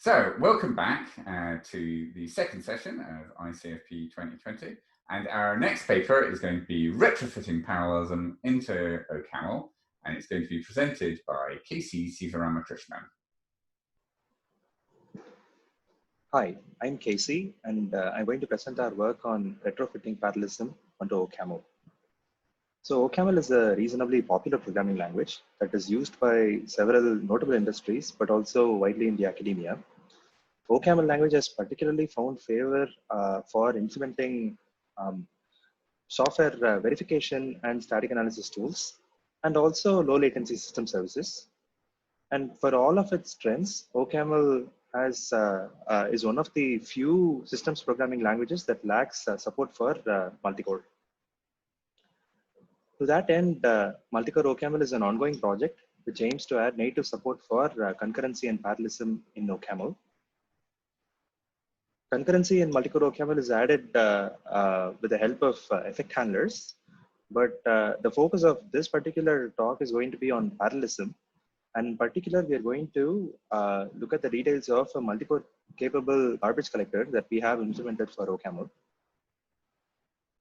So, welcome back to the second session of ICFP 2020. And our next paper is going to be retrofitting parallelism into OCaml, and it's going to be presented by K.C. Sivaramakrishnan. Hi, I'm Casey, and I'm going to present our work on retrofitting parallelism onto OCaml. So OCaml is a reasonably popular programming language that is used by several notable industries, but also widely in the academia. OCaml language has particularly found favor for implementing software verification and static analysis tools, and also low latency system services. And for all of its strengths, OCaml is one of the few systems programming languages that lacks support for multicore. To that end, Multicore OCaml is an ongoing project which aims to add native support for concurrency and parallelism in OCaml. Concurrency in Multicore OCaml is added with the help of effect handlers, but the focus of this particular talk is going to be on parallelism. And in particular, we are going to look at the details of a multicore capable garbage collector that we have implemented for OCaml.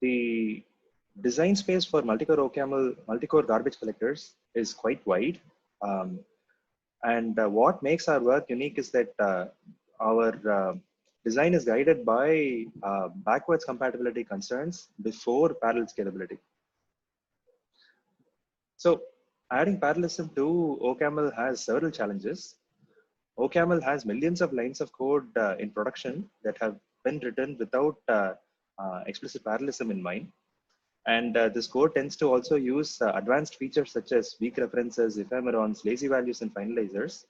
The design space for multicore garbage collectors is quite wide. What makes our work unique is that our design is guided by backwards compatibility concerns before parallel scalability. So adding parallelism to OCaml has several challenges. OCaml has millions of lines of code in production that have been written without explicit parallelism in mind. And this code tends to also use advanced features such as weak references, ephemerons, lazy values, and finalizers,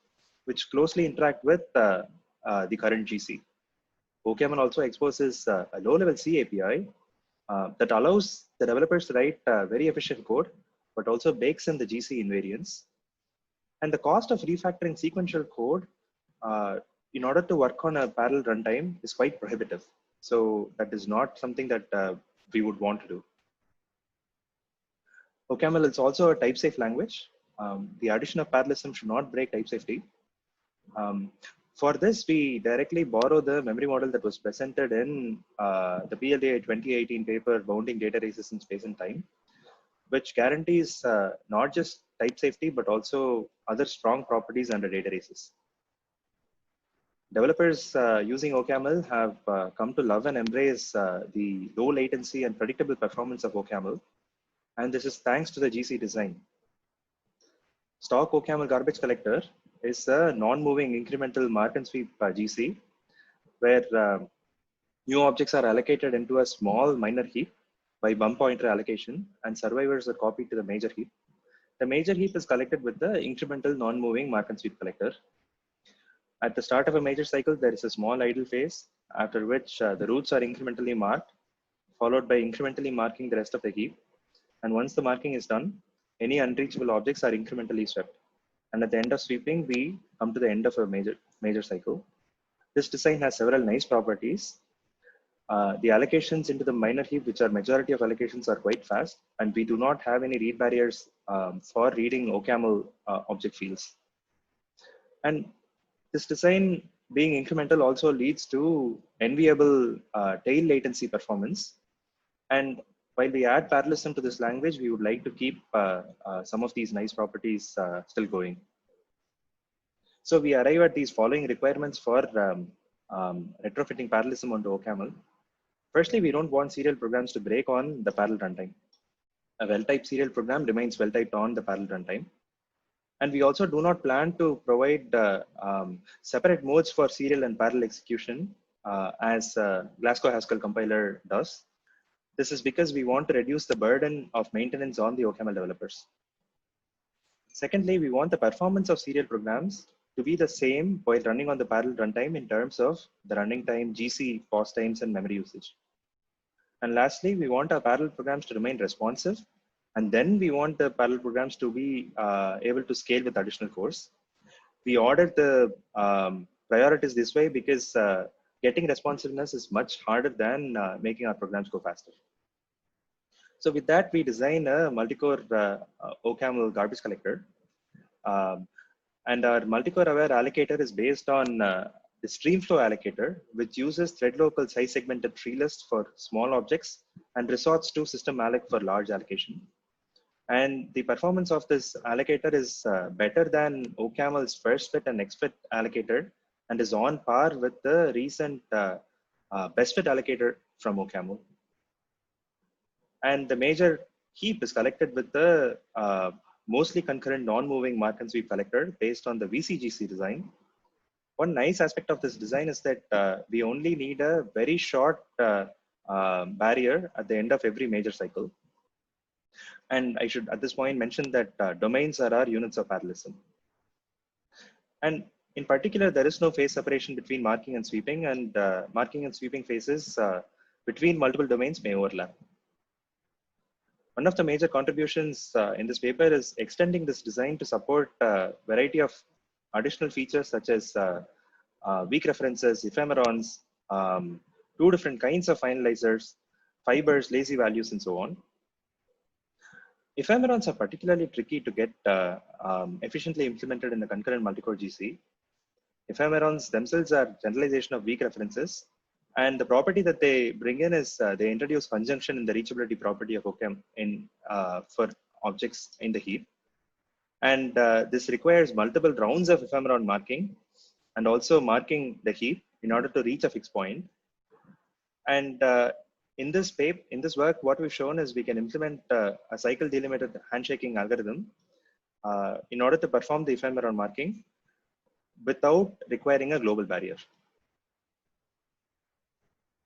which closely interact with the current GC. OCaml also exposes a low-level C API that allows the developers to write very efficient code, but also bakes in the GC invariants. And the cost of refactoring sequential code in order to work on a parallel runtime is quite prohibitive. So that is not something that we would want to do. OCaml is also a type-safe language. The addition of parallelism should not break type safety. For this, we directly borrow the memory model that was presented in the PLDA 2018 paper, Bounding Data Races in Space and Time, which guarantees not just type safety, but also other strong properties under data races. Developers using OCaml have come to love and embrace the low latency and predictable performance of OCaml. And this is thanks to the GC design. Stock OCaml garbage collector is a non-moving incremental mark and sweep GC, where new objects are allocated into a small minor heap by bump pointer allocation, and survivors are copied to the major heap. The major heap is collected with the incremental non-moving mark and sweep collector. At the start of a major cycle, there is a small idle phase, after which the roots are incrementally marked, followed by incrementally marking the rest of the heap. And once the marking is done, any unreachable objects are incrementally swept. And at the end of sweeping, we come to the end of a major cycle. This design has several nice properties. The allocations into the minor heap, which are majority of allocations, are quite fast, and we do not have any read barriers for reading OCaml object fields. And this design being incremental also leads to enviable tail latency performance. And while we add parallelism to this language, we would like to keep some of these nice properties still going. So we arrive at these following requirements for retrofitting parallelism onto OCaml. Firstly, we don't want serial programs to break on the parallel runtime. A well-typed serial program remains well-typed on the parallel runtime. And we also do not plan to provide separate modes for serial and parallel execution as Glasgow Haskell compiler does. This is because we want to reduce the burden of maintenance on the OCaml developers. Secondly, we want the performance of serial programs to be the same while running on the parallel runtime in terms of the running time, GC, pause times, and memory usage. And lastly, we want our parallel programs to remain responsive. And then we want the parallel programs to be able to scale with additional cores. We ordered the priorities this way because getting responsiveness is much harder than making our programs go faster. So with that, we design a multi-core OCaml garbage collector. And our multi-core aware allocator is based on the streamflow allocator, which uses thread local size segmented tree list for small objects and resorts to system alloc for large allocation. And the performance of this allocator is better than OCaml's first fit and next fit allocator, and is on par with the recent best fit allocator from OCaml. And the major heap is collected with the mostly concurrent non-moving mark and sweep collector based on the VCGC design. One nice aspect of this design is that we only need a very short barrier at the end of every major cycle. And I should at this point mention that domains are our units of parallelism. And in particular, there is no phase separation between marking and sweeping, and marking and sweeping phases between multiple domains may overlap. One of the major contributions in this paper is extending this design to support a variety of additional features such as weak references, ephemerons, two different kinds of finalizers, fibers, lazy values, and so on. Ephemerons are particularly tricky to get efficiently implemented in the concurrent multicore GC. Ephemerons themselves are generalization of weak references, and the property that they bring in is they introduce conjunction in the reachability property of OCam for objects in the heap. And this requires multiple rounds of ephemeron marking and also marking the heap in order to reach a fixed point. And in this work, what we've shown is we can implement a cycle delimited handshaking algorithm in order to perform the ephemeron marking without requiring a global barrier.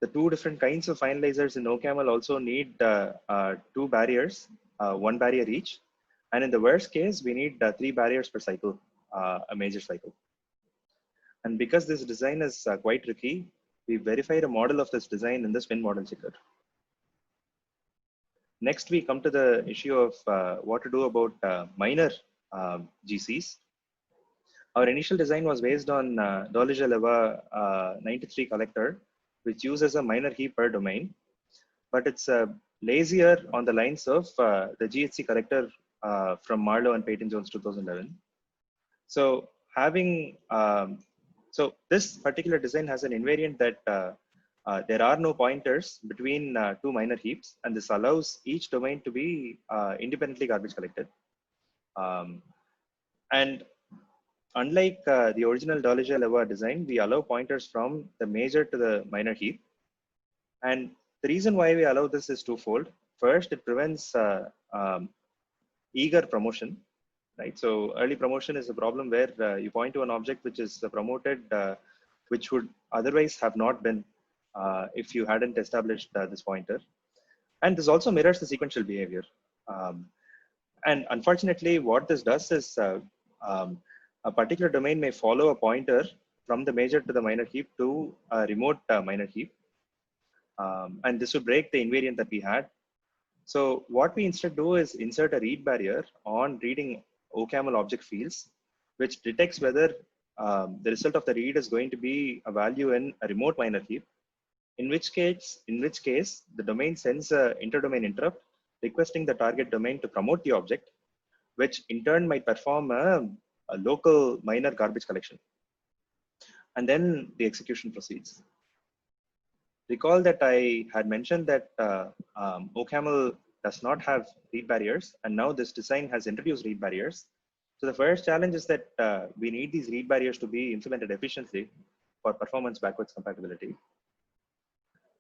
The two different kinds of finalizers in OCaml also need two barriers, one barrier each. And in the worst case, we need 3 barriers per cycle, a major cycle. And because this design is quite tricky, we verified a model of this design in the spin model checker. Next, we come to the issue of what to do about minor GCs. Our initial design was based on Doležeľova 93 collector, which uses a minor heap per domain, but it's lazier on the lines of the GHC collector from Marlowe and Peyton-Jones 2011. So so this particular design has an invariant that there are no pointers between two minor heaps, and this allows each domain to be independently garbage collected. And unlike the original Doležeľova design, we allow pointers from the major to the minor heap. And the reason why we allow this is twofold. First, it prevents eager promotion, right? So early promotion is a problem where you point to an object which is promoted, which would otherwise have not been if you hadn't established this pointer. And this also mirrors the sequential behavior. And unfortunately, what this does is a particular domain may follow a pointer from the major to the minor heap to a remote minor heap. And this would break the invariant that we had. So what we instead do is insert a read barrier on reading OCaml object fields, which detects whether the result of the read is going to be a value in a remote minor heap, in which case the domain sends a interdomain interrupt requesting the target domain to promote the object, which in turn might perform a local minor garbage collection. And then the execution proceeds. Recall that I had mentioned that OCaml does not have read barriers, and now this design has introduced read barriers. So the first challenge is that we need these read barriers to be implemented efficiently for performance backwards compatibility.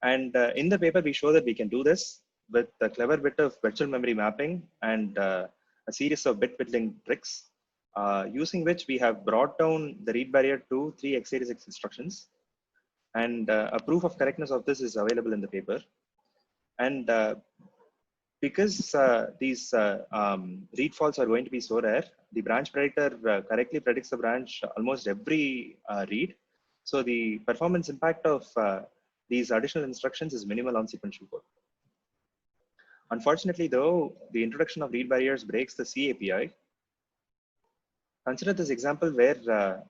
And in the paper, we show that we can do this with a clever bit of virtual memory mapping and a series of bit whittling tricks, using which we have brought down the read barrier to 3 x86 instructions. And a proof of correctness of this is available in the paper. And because these read faults are going to be so rare, the branch predictor correctly predicts the branch almost every read. So the performance impact of these additional instructions is minimal on sequential code. Unfortunately, though, the introduction of read barriers breaks the C API. Consider this example where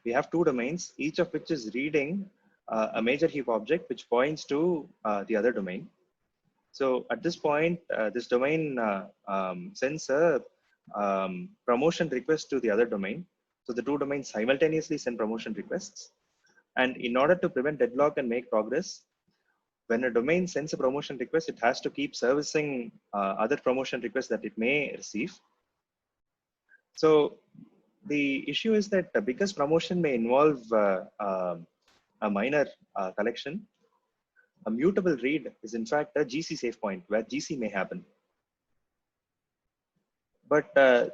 we have 2 domains, each of which is reading a major heap object which points to the other domain. So at this point, this domain sends a promotion request to the other domain. So the 2 domains simultaneously send promotion requests. And in order to prevent deadlock and make progress, when a domain sends a promotion request, it has to keep servicing other promotion requests that it may receive. So the issue is that because promotion may involve a minor collection, a mutable read is in fact a GC safe point where GC may happen. But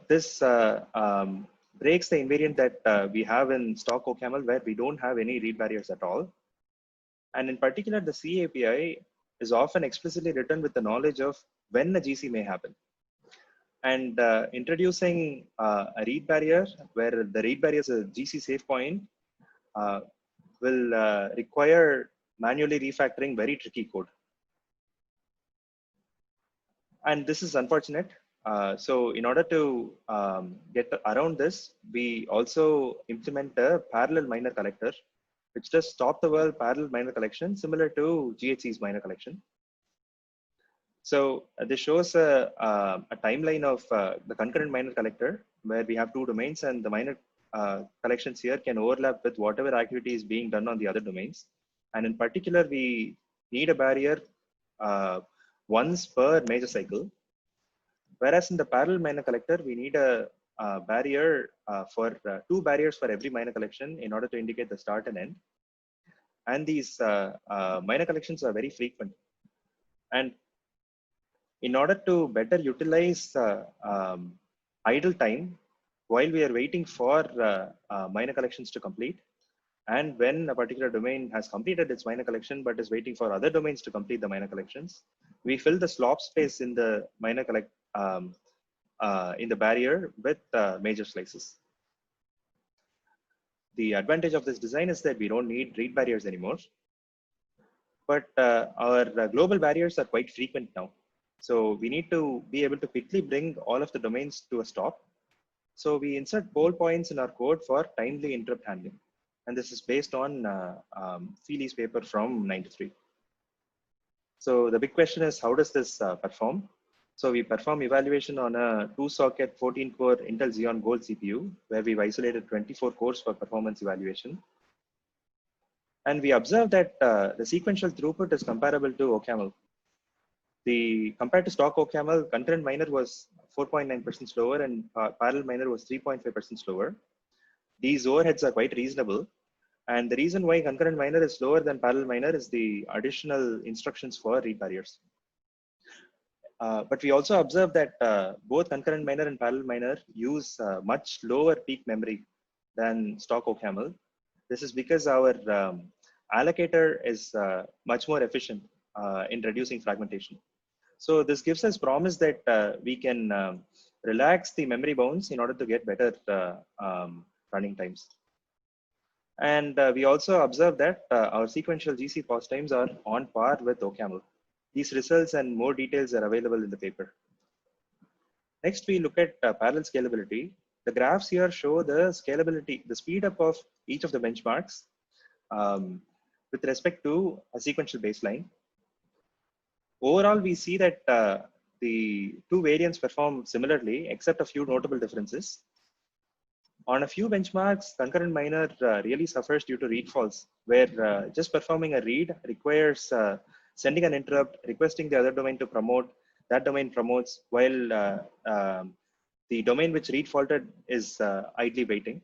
this breaks the invariant that we have in stock OCaml, where we don't have any read barriers at all. And in particular, the C API is often explicitly written with the knowledge of when a GC may happen. And introducing a read barrier where the read barrier is a GC safe point will require manually refactoring very tricky code. And this is unfortunate. So in order to get around this, we also implement a parallel minor collector, which does top the world parallel minor collection similar to GHC's minor collection. So this shows a timeline of the concurrent minor collector where we have two domains, and the minor collections here can overlap with whatever activity is being done on the other domains. And in particular, we need a barrier once per major cycle. Whereas in the parallel minor collector, we need a barrier for two barriers for every minor collection in order to indicate the start and end. And these minor collections are very frequent. And in order to better utilize idle time while we are waiting for minor collections to complete, and when a particular domain has completed its minor collection but is waiting for other domains to complete the minor collections, we fill the slop space in the minor in the barrier with major slices. The advantage of this design is that we don't need read barriers anymore, but our global barriers are quite frequent now. So we need to be able to quickly bring all of the domains to a stop. So we insert pole points in our code for timely interrupt handling. And this is based on Feely's paper from '93. So the big question is, how does this perform? So we perform evaluation on a 2-socket 14-core Intel Xeon Gold CPU, where we've isolated 24 cores for performance evaluation. And we observe that the sequential throughput is comparable to OCaml. Compared to stock OCaml, concurrent minor was 4.9% slower and parallel minor was 3.5% slower. These overheads are quite reasonable. And the reason why concurrent minor is slower than parallel minor is the additional instructions for read barriers. But we also observe that both concurrent minor and parallel minor use much lower peak memory than stock OCaml. This is because our allocator is much more efficient in reducing fragmentation. So this gives us promise that we can relax the memory bounds in order to get better running times. And we also observe that our sequential GC pause times are on par with OCaml. These results and more details are available in the paper. Next, we look at parallel scalability. The graphs here show the scalability, the speed up of each of the benchmarks with respect to a sequential baseline. Overall, we see that the two variants perform similarly, except a few notable differences. On a few benchmarks, concurrent minor really suffers due to read faults, where just performing a read requires sending an interrupt, requesting the other domain to promote, that domain promotes, while the domain which read faulted is idly waiting.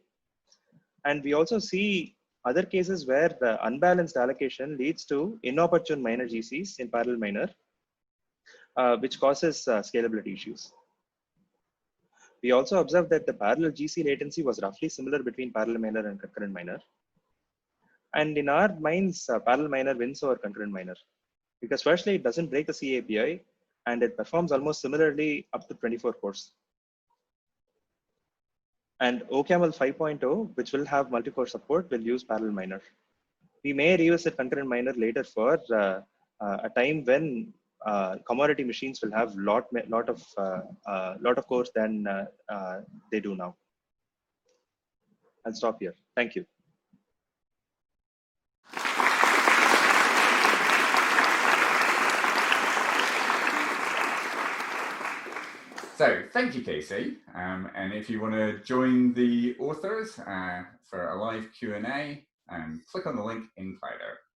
And we also see other cases where the unbalanced allocation leads to inopportune minor GCs in parallel minor, which causes scalability issues. We also observed that the parallel GC latency was roughly similar between parallel minor and concurrent minor. And in our minds, parallel minor wins over concurrent minor, because firstly, it doesn't break the C API, and it performs almost similarly up to 24 cores. And OCaml 5.0, which will have multi-core support, will use parallel minor. We may revisit concurrent minor later for a time when commodity machines will have lot of cores than they do now. I'll stop here. Thank you. So thank you, Casey. And if you want to join the authors for a live Q&A, click on the link in Slido.